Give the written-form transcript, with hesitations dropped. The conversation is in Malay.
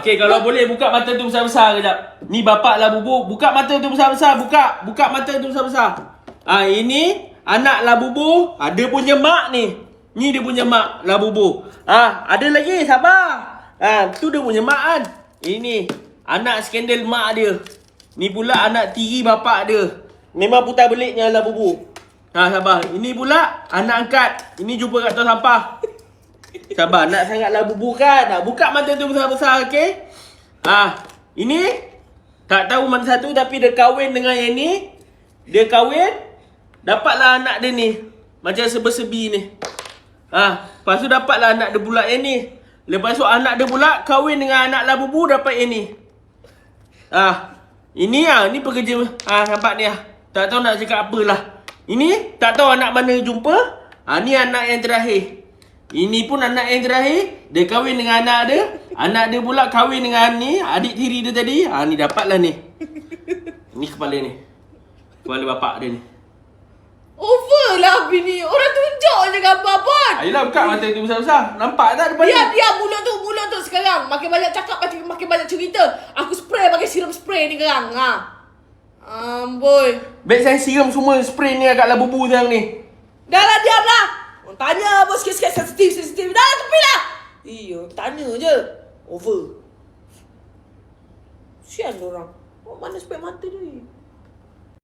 Okey, kalau boleh buka mata tu besar-besar kejap. Ni bapak Labubu, buka mata tu besar-besar, buka mata tu besar-besar. Ini anak Labubu, dia punya mak ni. Ni dia punya mak Labubu. Ada lagi, sabar. Tu dia punya mak kan. Ini anak skandal mak dia. Ni pula anak tiri bapak dia. Memang putar beliknya Labubu. Sabar. Ini pula anak angkat. Ini jumpa kat tong sampah. Sabar, nak sangatlah bubu kan. Buka mata tu besar-besar, okey? Ini tak tahu mana satu tapi dia kahwin dengan yang ni. Dia kahwin, dapatlah anak dia ni. Macam serba-serbi ni. Lepas tu dapatlah anak dia pula yang ni. Lepas tu anak dia pula kahwin dengan anak Labubu dapat yang ni. Ini pekerja. Nampak ni tak tahu nak cakap apalah. Ini tak tahu anak mana jumpa. Ni anak yang terakhir. Ini pun anak yang terakhir. Dia kahwin dengan anak dia. Anak dia pula kahwin dengan ni adik tiri dia tadi. Ni dapatlah ni. Ni kepala ni. Kepala bapak dia ni. Over lah bini. Orang tunjuk je gambar pun. Ayolah buka mata tu besar-besar. Nampak tak depan ni? Diam mulut tu sekarang. Makin banyak cakap, makin banyak cerita. Aku spray pakai siram spray ni sekarang. Amboi. Baik saya siram semua spray ni agak Labubu sekarang ni. Dah lah, diam lah. Tanya apa sikit-sikit sensitif. Dah lah, tepi lah. Tanya je. Over. Sian orang. Mana spek mata dia?